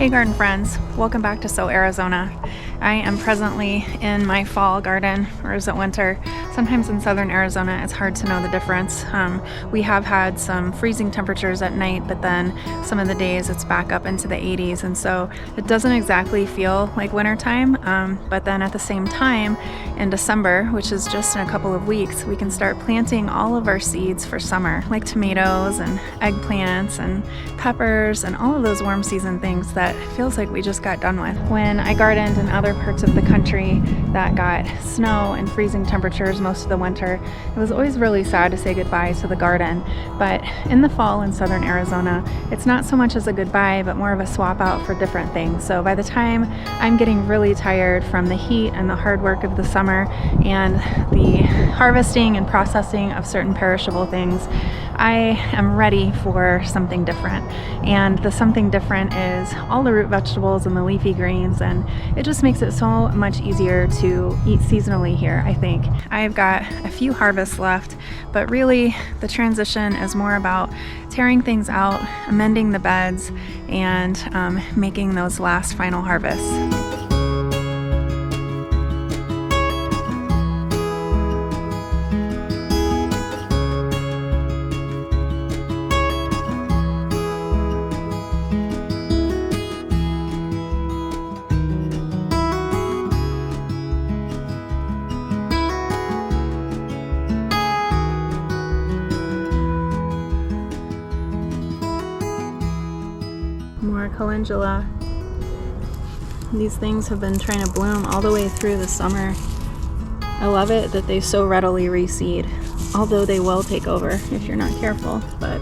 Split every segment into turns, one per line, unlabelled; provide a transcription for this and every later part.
Hey garden friends, welcome back to So Arizona. I am presently in my fall garden, or is it winter? Sometimes in southern Arizona it's hard to know the difference. We have had some freezing temperatures at night, but then some of the days it's back up into the 80s, and so it doesn't exactly feel like wintertime, but then at the same time in December, which is just in a couple of weeks, we can start planting all of our seeds for summer, like tomatoes and eggplants and peppers and all of those warm season things that feels like we just got done with. When I gardened in other parts of the country that got snow and freezing temperatures most of the winter, it was always really sad to say goodbye to the garden. But in the fall in southern Arizona, it's not so much as a goodbye, but more of a swap out for different things. So by the time I'm getting really tired from the heat and the hard work of the summer and the harvesting and processing of certain perishable things, I am ready for something different. And the something different is all the root vegetables and the leafy greens, and it just makes it so much easier to eat seasonally here, I think. I've got a few harvests left, but really the transition is more about tearing things out, amending the beds, and making those last final harvests. More calendula. These things have been trying to bloom all the way through the summer. I love it that they so readily reseed, although they will take over if you're not careful, but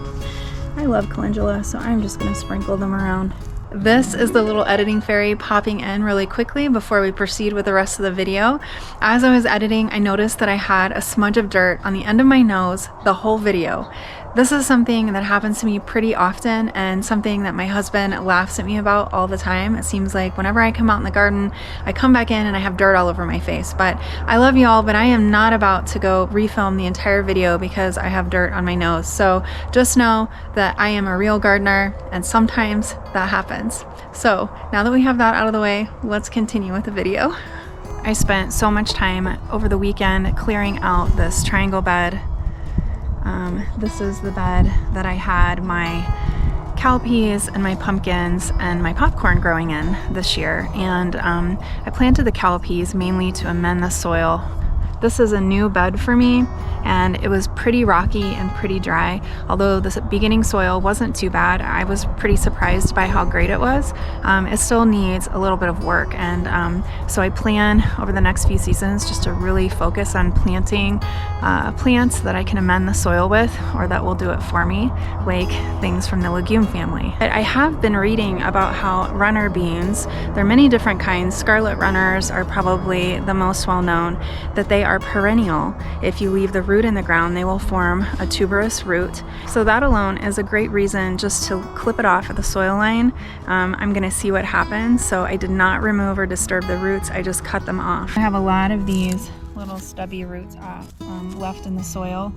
I love calendula, so I'm just going to sprinkle them around. This is the little editing fairy popping in really quickly before we proceed with the rest of the video. As I was editing, I noticed that I had a smudge of dirt on the end of my nose the whole video. This is something that happens to me pretty often and something that my husband laughs at me about all the time. It seems like whenever I come out in the garden, I come back in and I have dirt all over my face. But I love you all, but I am not about to go refilm the entire video because I have dirt on my nose. So just know that I am a real gardener and sometimes that happens. So now that we have that out of the way, let's continue with the video. I spent so much time over the weekend clearing out this triangle bed. This is the bed that I had my cowpeas and my pumpkins and my popcorn growing in this year, and I planted the cowpeas mainly to amend the soil. This is a new bed for me, and it was pretty rocky and pretty dry. Although the beginning soil wasn't too bad, I was pretty surprised by how great it was. It still needs a little bit of work, and so I plan over the next few seasons just to really focus on planting plants that I can amend the soil with, or that will do it for me, like things from the legume family. I have been reading about how runner beans, there are many different kinds. Scarlet runners are probably the most well known, that they are perennial. If you leave the root in the ground, they will form a tuberous root. So that alone is a great reason just to clip it off at the soil line. I'm gonna see what happens. So I did not remove or disturb the roots, I just cut them off. I have a lot of these little stubby roots off, left in the soil.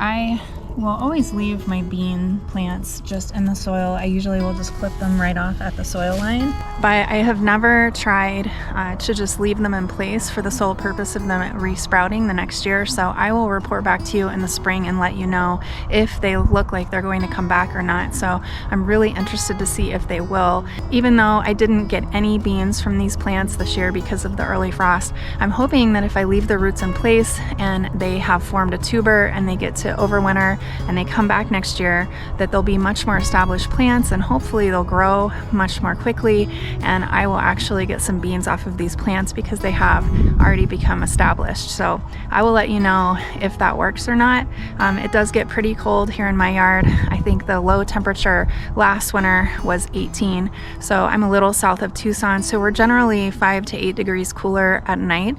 I will always leave my bean plants just in the soil. I usually will just clip them right off at the soil line, but I have never tried to just leave them in place for the sole purpose of them resprouting the next year. So I will report back to you in the spring and let you know if they look like they're going to come back or not. So I'm really interested to see if they will. Even though I didn't get any beans from these plants this year because of the early frost, I'm hoping that if I leave the roots in place and they have formed a tuber and they get to overwinter and they come back next year, that they'll be much more established plants, and hopefully they'll grow much more quickly, and I will actually get some beans off of these plants because they have already become established. So I will let you know if that works or not. It does get pretty cold here in my yard. I think the low temperature last winter was 18, so I'm a little south of Tucson, so we're generally 5 to 8 degrees cooler at night,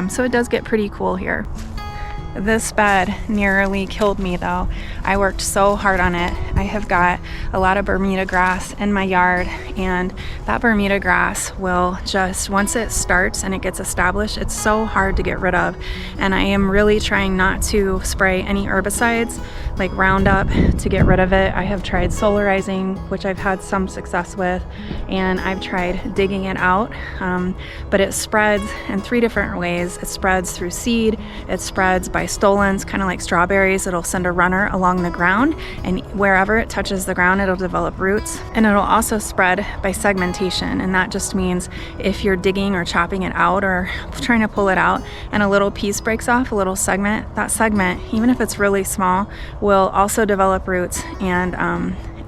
so it does get pretty cool here. This bed nearly killed me though. I worked so hard on it. I have got a lot of Bermuda grass in my yard, and that Bermuda grass will just, once it starts and it gets established, it's so hard to get rid of. And I am really trying not to spray any herbicides like Roundup to get rid of it. I have tried solarizing, which I've had some success with, and I've tried digging it out, but it spreads in 3 different ways. It spreads through seed, it spreads by stolons, kind of like strawberries. It'll send a runner along the ground, and wherever it touches the ground, it'll develop roots. And it'll also spread by segmentation, and that just means if you're digging or chopping it out or trying to pull it out and a little piece breaks off, a little segment, that segment, even if it's really small, will also develop roots,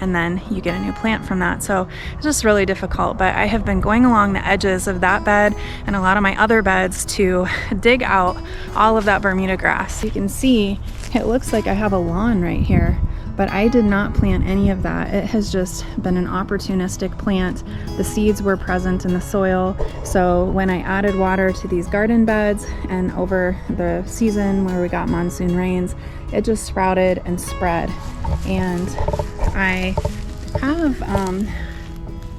and then you get a new plant from that. So it's just really difficult, but I have been going along the edges of that bed and a lot of my other beds to dig out all of that Bermuda grass. You can see it looks like I have a lawn right here, but I did not plant any of that. It has just been an opportunistic plant. The seeds were present in the soil, so when I added water to these garden beds and over the season where we got monsoon rains, it just sprouted and spread. And I have,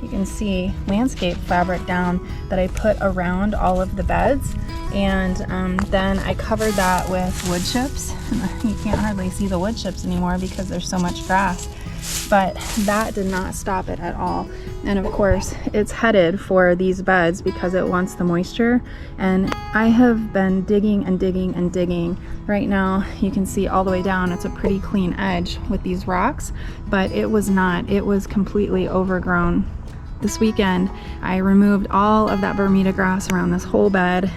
you can see, landscape fabric down that I put around all of the beds, and then I covered that with wood chips. You can't hardly see the wood chips anymore because there's so much grass, but that did not stop it at all. And of course it's headed for these beds because it wants the moisture, and I have been digging and digging and digging. Right now you can see all the way down, it's a pretty clean edge with these rocks, but it was not. It was completely overgrown. This weekend I removed all of that Bermuda grass around this whole bed,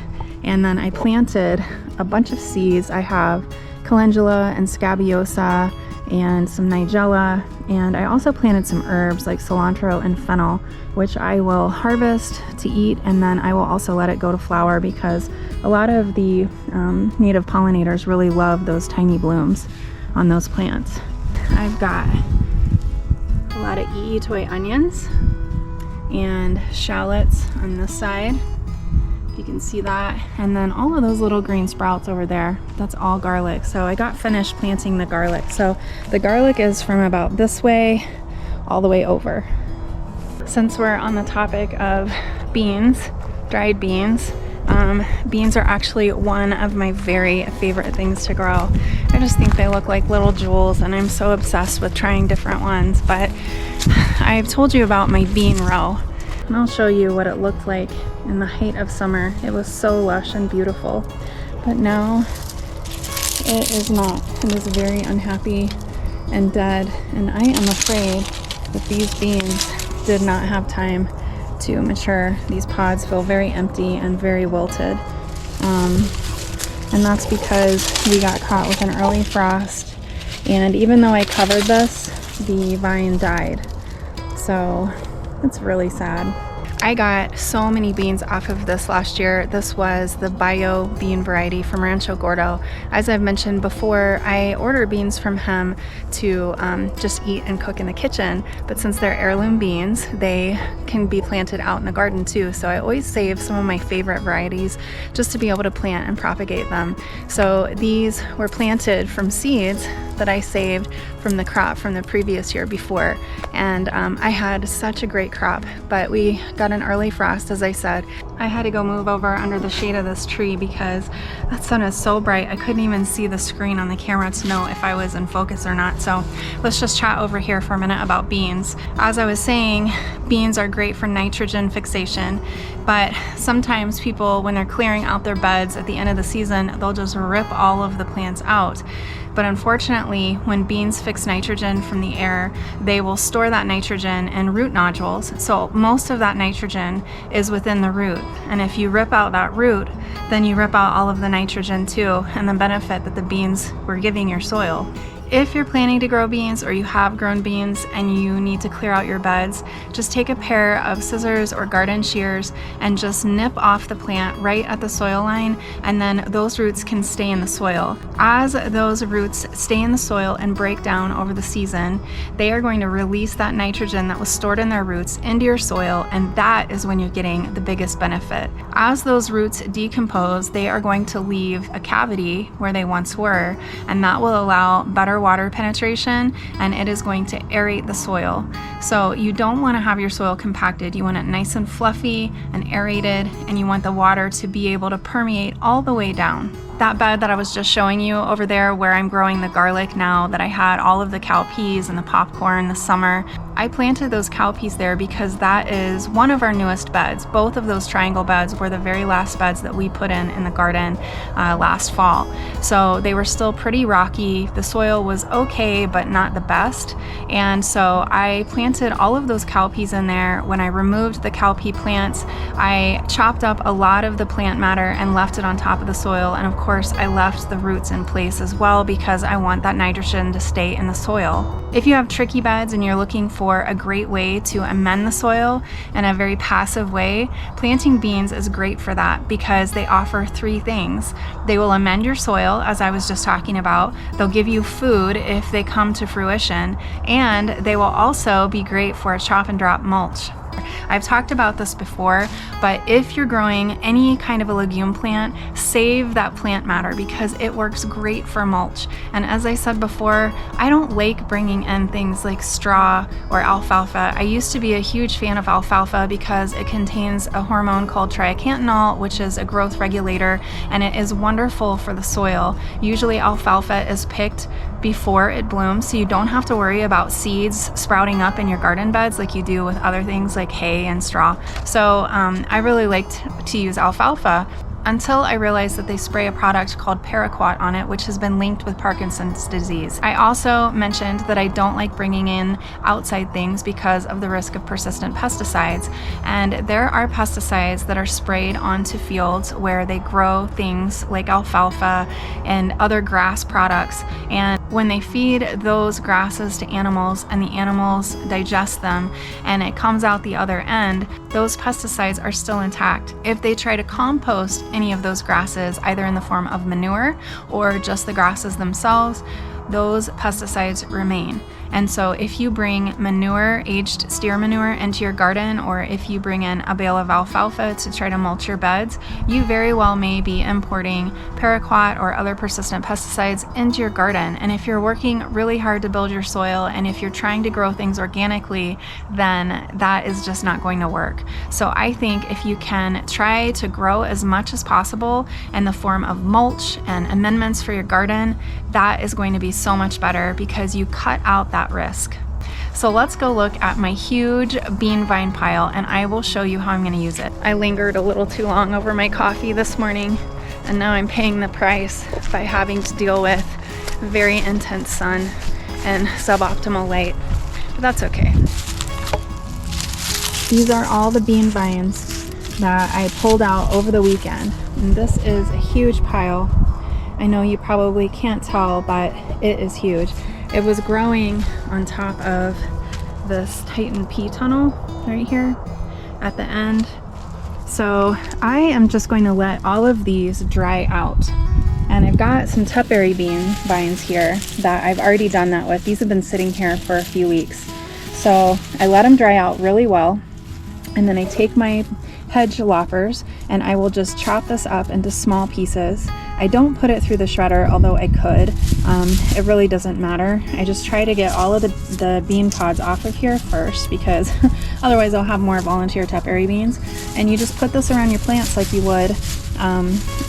and then I planted a bunch of seeds. I have calendula and scabiosa and some nigella, and I also planted some herbs like cilantro and fennel, which I will harvest to eat, and then I will also let it go to flower because a lot of the native pollinators really love those tiny blooms on those plants. I've got a lot of toy onions and shallots on this side. You can see that, and then all of those little green sprouts over there, that's all garlic. So I got finished planting the garlic. So the garlic is from about this way all the way over. Since we're on the topic of beans, dried beans, beans are actually one of my very favorite things to grow. I just think they look like little jewels, and I'm so obsessed with trying different ones. But I've told you about my bean row, and I'll show you what it looked like in the height of summer. It was so lush and beautiful, but now it is not. It is very unhappy and dead, and I am afraid that these beans did not have time to mature. These pods feel very empty and very wilted, and that's because we got caught with an early frost, and even though I covered this, the vine died. So it's really sad. I got so many beans off of this last year. This was the bio bean variety from Rancho Gordo. As I've mentioned before, I order beans from him to just eat and cook in the kitchen, but since they're heirloom beans, they can be planted out in the garden too. So I always save some of my favorite varieties just to be able to plant and propagate them. So these were planted from seeds that I saved from the crop from the previous year before, and I had such a great crop, but we got an early frost. As I said, I had to go move over under the shade of this tree because that sun is so bright I couldn't even see the screen on the camera to know if I was in focus or not. So let's just chat over here for a minute about beans. As I was saying, beans are great for nitrogen fixation, but sometimes people, when they're clearing out their beds at the end of the season, they'll just rip all of the plants out. But unfortunately, when beans fix nitrogen from the air, they will store that nitrogen in root nodules. So most of that nitrogen is within the root. And if you rip out that root, then you rip out all of the nitrogen too, and the benefit that the beans were giving your soil. If you're planning to grow beans or you have grown beans and you need to clear out your beds, just take a pair of scissors or garden shears and just nip off the plant right at the soil line, and then those roots can stay in the soil. As those roots stay in the soil and break down over the season, they are going to release that nitrogen that was stored in their roots into your soil, and that is when you're getting the biggest benefit. As those roots decompose, they are going to leave a cavity where they once were, and that will allow better water penetration, and it is going to aerate the soil. So you don't want to have your soil compacted. You want it nice and fluffy and aerated, and you want the water to be able to permeate all the way down. That bed that I was just showing you over there where I'm growing the garlic now that I had all of the cowpeas and the popcorn this summer, I planted those cowpeas there because that is one of our newest beds. Both of those triangle beds were the very last beds that we put in the garden last fall. So they were still pretty rocky. The soil was okay, but not the best. And so I planted all of those cowpeas in there. When I removed the cowpea plants, I chopped up a lot of the plant matter and left it on top of the soil. And of course, I left the roots in place as well because I want that nitrogen to stay in the soil. If you have tricky beds and you're looking for a great way to amend the soil in a very passive way, planting beans is great for that because they offer three things. They will amend your soil, as I was just talking about. They'll give you food if they come to fruition, and they will also be great for a chop and drop mulch. I've talked about this before, but if you're growing any kind of a legume plant, save that plant matter because it works great for mulch. And as I said before, I don't like bringing in things like straw or alfalfa. I used to be a huge fan of alfalfa because it contains a hormone called triacantanol, which is a growth regulator, and it is wonderful for the soil. Usually alfalfa is picked before it blooms, so you don't have to worry about seeds sprouting up in your garden beds like you do with other things like hay and straw. So I really liked to use alfalfa until I realized that they spray a product called paraquat on it, which has been linked with Parkinson's disease. I also mentioned that I don't like bringing in outside things because of the risk of persistent pesticides. And there are pesticides that are sprayed onto fields where they grow things like alfalfa and other grass products. And when they feed those grasses to animals and the animals digest them and it comes out the other end, those pesticides are still intact. If they try to compost any of those grasses, either in the form of manure or just the grasses themselves, those pesticides remain. And so if you bring manure, aged steer manure, into your garden, or if you bring in a bale of alfalfa to try to mulch your beds, you very well may be importing paraquat or other persistent pesticides into your garden. And if you're working really hard to build your soil, and if you're trying to grow things organically, then that is just not going to work. So I think if you can try to grow as much as possible in the form of mulch and amendments for your garden, that is going to be so much better because you cut out that risk. So let's go look at my huge bean vine pile and I will show you how I'm going to use it. I lingered a little too long over my coffee this morning, and now I'm paying the price by having to deal with very intense sun and suboptimal light, but that's okay. These are all the bean vines that I pulled out over the weekend, and this is a huge pile. I know you probably can't tell, but it is huge. It was growing on top of this Titan pea tunnel right here at the end. So I am just going to let all of these dry out. And I've got some tupberry bean vines here that I've already done that with. These have been sitting here for a few weeks. So I let them dry out really well. And then I take my hedge loppers and I will just chop this up into small pieces. I don't put it through the shredder, although I could. It really doesn't matter. I just try to get all of the bean pods off of here first because otherwise I'll have more volunteer tupberry beans. And you just put this around your plants like you would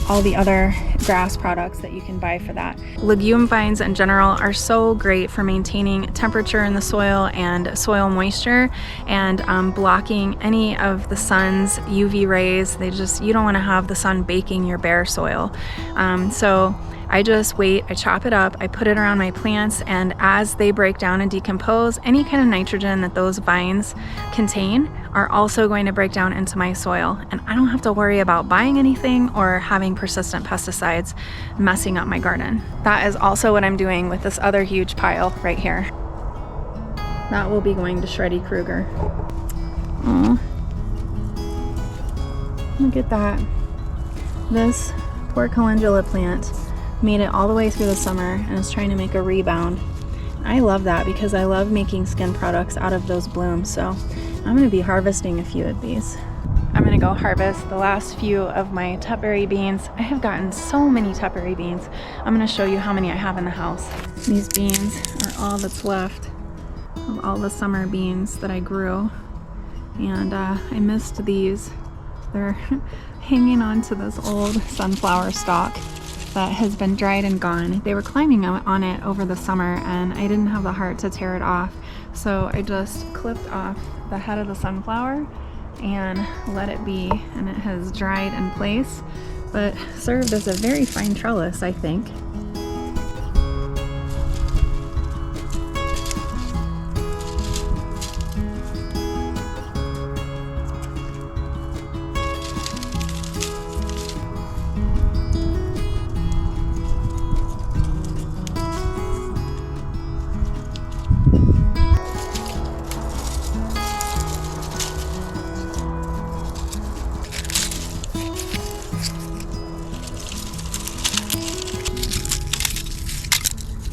all the other grass products that you can buy for that. Legume vines in general are so great for maintaining temperature in the soil and soil moisture and blocking any of the sun's UV rays. You don't want to have the sun baking your bare soil. So I just wait, I chop it up, I put it around my plants, and as they break down and decompose, any kind of nitrogen that those vines contain, are also going to break down into my soil, and I don't have to worry about buying anything or having persistent pesticides messing up my garden. That is also what I'm doing with this other huge pile right here. That will be going to Shreddy Krueger. Aw. Look at that. This poor calendula plant made it all the way through the summer and is trying to make a rebound. I love that because I love making skin products out of those blooms, so I'm going to be harvesting a few of these. I'm going to go harvest the last few of my tupberry beans. I have gotten so many tupberry beans. I'm going to show you how many I have in the house. These beans are all that's left of all the summer beans that I grew, and I missed these. They're hanging onto this old sunflower stalk that has been dried and gone. They were climbing on it over the summer and I didn't have the heart to tear it off, so I just clipped off the head of the sunflower and let it be, and it has dried in place but served as a very fine trellis, I think.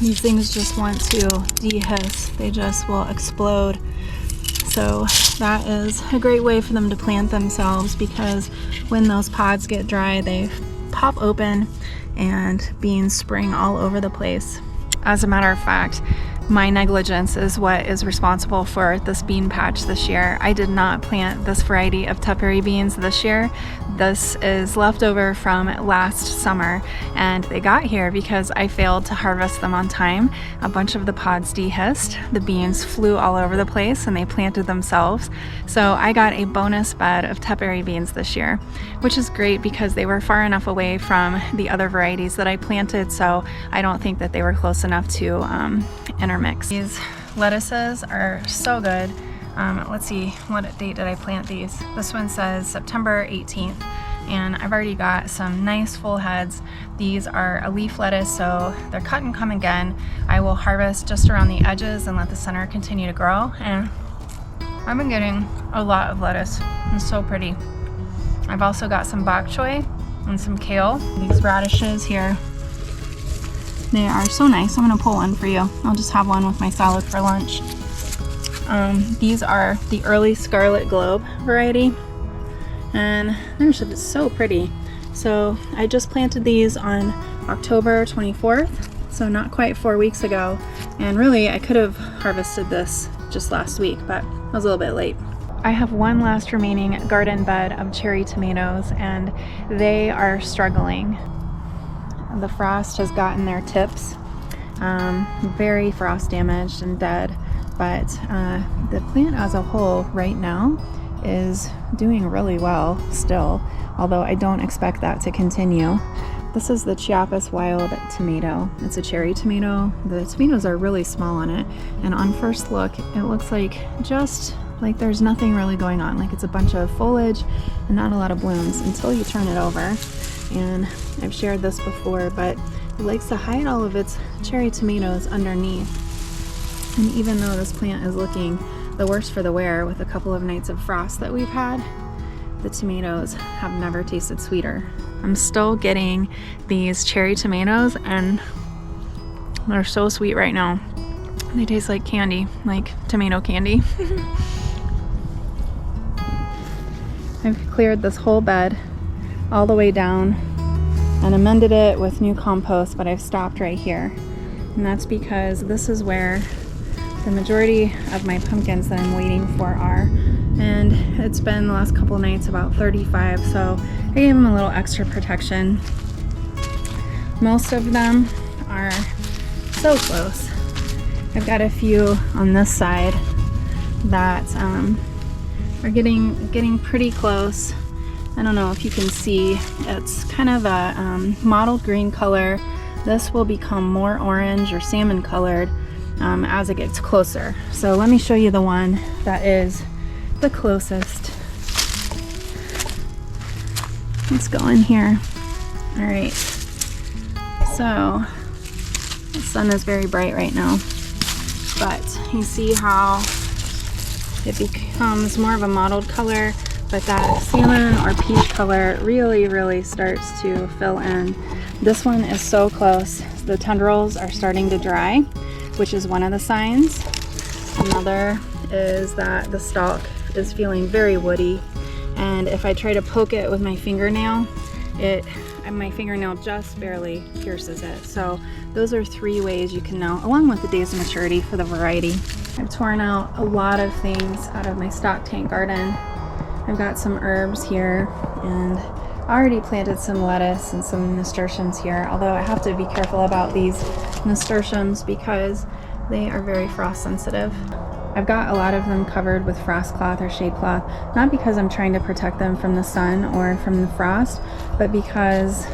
These things just want to dehiss. They just will explode. So that is a great way for them to plant themselves, because when those pods get dry, they pop open and beans spring all over the place. As a matter of fact, my negligence is what is responsible for this bean patch this year. I did not plant this variety of tupberry beans this year. This is leftover from last summer, and they got here because I failed to harvest them on time. A bunch of the pods dehissed, the beans flew all over the place, and they planted themselves. So I got a bonus bed of tupberry beans this year, which is great because they were far enough away from the other varieties that I planted, so I don't think that they were close enough to intermix. These lettuces are so good. Let's see, what date did I plant these? This one says September 18th, and I've already got some nice full heads. These are a leaf lettuce, so they're cut and come again. I will harvest just around the edges and let the center continue to grow, and I've been getting a lot of lettuce. It's so pretty. I've also got some bok choy and some kale. These radishes here, they are so nice. I'm gonna pull one for you. I'll just have one with my salad for lunch. These are the early Scarlet Globe variety, and they're just so pretty. So I just planted these on October 24th, so not quite 4 weeks ago, and really I could have harvested this just last week, but I was a little bit late. I have one last remaining garden bed of cherry tomatoes, and they are struggling. The frost has gotten their tips, very frost damaged and dead, but the plant as a whole right now is doing really well still, although I don't expect that to continue. This is the Chiapas wild tomato. It's a cherry tomato. The tomatoes are really small on it, and on first look it looks like just like there's nothing really going on, like it's a bunch of foliage and not a lot of blooms until you turn it over. And I've shared this before, but it likes to hide all of its cherry tomatoes underneath. And even though this plant is looking the worse for the wear with a couple of nights of frost that we've had, the tomatoes have never tasted sweeter. I'm still getting these cherry tomatoes, and they're so sweet right now. They taste like candy, like tomato candy. I've cleared this whole bed all the way down and amended it with new compost, but I've stopped right here. And that's because this is where the majority of my pumpkins that I'm waiting for are. And it's been the last couple nights about 35, so I gave them a little extra protection. Most of them are so close. I've got a few on this side that are getting pretty close. I don't know if you can see, it's kind of a mottled green color. This will become more orange or salmon colored as it gets closer. So let me show you the one that is the closest. Let's go in here. All right, so the sun is very bright right now, but you see how it becomes more of a mottled color, but that salmon or peach color really starts to fill in. This one is so close. The tendrils are starting to dry, which is one of the signs. Another is that the stalk is feeling very woody, and if I try to poke it with my fingernail, my fingernail just barely pierces it. So those are 3 ways you can know, along with the days of maturity for the variety. I've torn out a lot of things out of my stock tank garden. I've got some herbs here, and I already planted some lettuce and some nasturtiums here, although I have to be careful about these nasturtiums because they are very frost sensitive. I've got a lot of them covered with frost cloth or shade cloth, not because I'm trying to protect them from the sun or from the frost, but because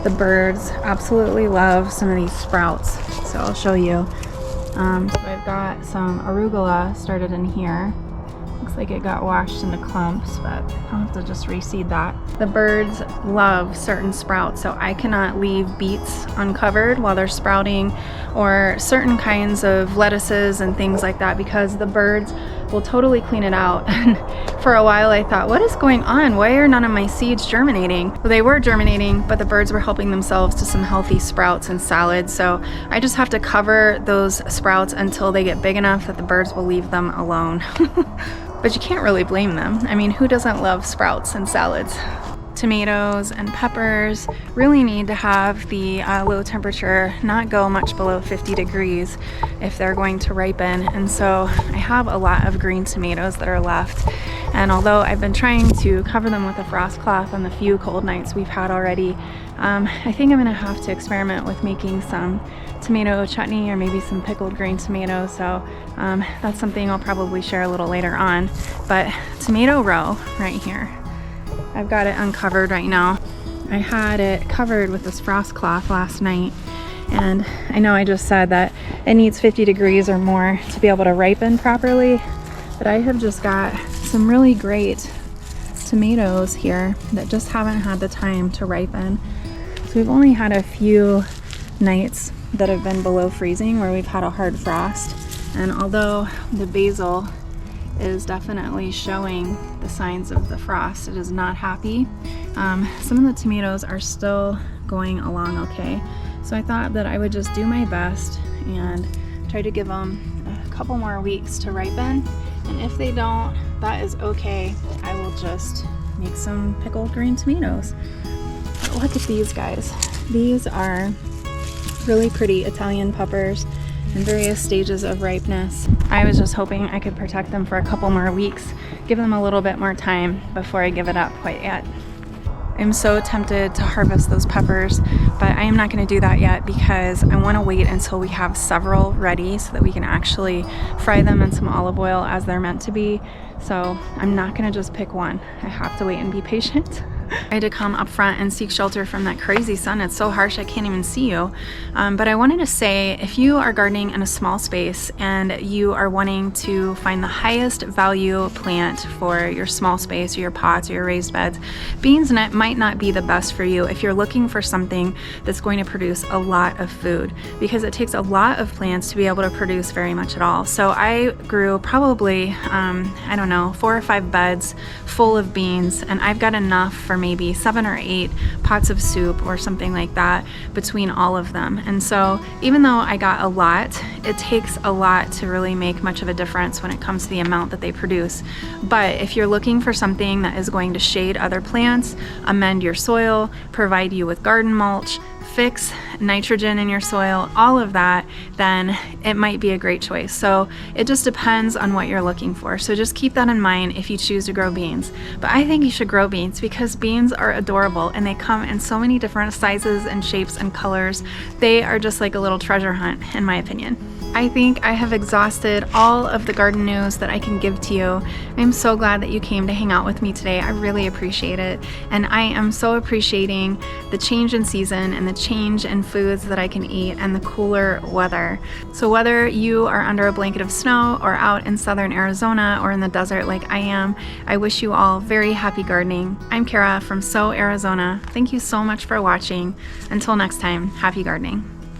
the birds absolutely love some of these sprouts. So I'll show you. So I've got some arugula started in here. Looks like it got washed into clumps, but I'll have to just reseed that. The birds love certain sprouts, so I cannot leave beets uncovered while they're sprouting, or certain kinds of lettuces and things like that, because the birds will totally clean it out. And for a while I thought, what is going on? Why are none of my seeds germinating? Well, they were germinating, but the birds were helping themselves to some healthy sprouts and salads. So I just have to cover those sprouts until they get big enough that the birds will leave them alone. But you can't really blame them. I mean, who doesn't love sprouts and salads? Tomatoes and peppers really need to have the low temperature not go much below 50 degrees if they're going to ripen. And so I have a lot of green tomatoes that are left. And although I've been trying to cover them with a frost cloth on the few cold nights we've had already, I think I'm gonna have to experiment with making some tomato chutney or maybe some pickled green tomatoes. So that's something I'll probably share a little later on. But tomato row right here, I've got it uncovered right now. I had it covered with this frost cloth last night, and I know I just said that it needs 50 degrees or more to be able to ripen properly, but I have just got some really great tomatoes here that just haven't had the time to ripen. So we've only had a few nights that have been below freezing where we've had a hard frost, and although the basil is definitely showing the signs of the frost, it is not happy. Some of the tomatoes are still going along okay, so I thought that I would just do my best and try to give them a couple more weeks to ripen, and if they don't, that is okay. I will just make some pickled green tomatoes. But look at these guys. These are really pretty Italian peppers in various stages of ripeness. I was just hoping I could protect them for a couple more weeks, give them a little bit more time before I give it up quite yet. I'm so tempted to harvest those peppers, but I am not going to do that yet because I want to wait until we have several ready so that we can actually fry them in some olive oil as they're meant to be. So I'm not going to just pick one. I have to wait and be patient. I had to come up front and seek shelter from that crazy sun. It's so harsh I can't even see you. But I wanted to say, if you are gardening in a small space and you are wanting to find the highest value plant for your small space or your pots or your raised beds, beans might not be the best for you if you're looking for something that's going to produce a lot of food, because it takes a lot of plants to be able to produce very much at all. So I grew probably, I don't know, 4 or 5 beds full of beans, and I've got enough for maybe 7 or 8 pots of soup or something like that between all of them. And so even though I got a lot, it takes a lot to really make much of a difference when it comes to the amount that they produce. But if you're looking for something that is going to shade other plants, amend your soil, provide you with garden mulch, fix nitrogen in your soil, all of that, then it might be a great choice. So it just depends on what you're looking for. So just keep that in mind if you choose to grow beans. But I think you should grow beans because beans are adorable and they come in so many different sizes and shapes and colors. They are just like a little treasure hunt, in my opinion. I think I have exhausted all of the garden news that I can give to you. I'm so glad that you came to hang out with me today. I really appreciate it. And I am so appreciating the change in season and the change in foods that I can eat and the cooler weather. So whether you are under a blanket of snow or out in southern Arizona or in the desert like I am, I wish you all very happy gardening. I'm Kara from So, Arizona. Thank you so much for watching. Until next time, happy gardening.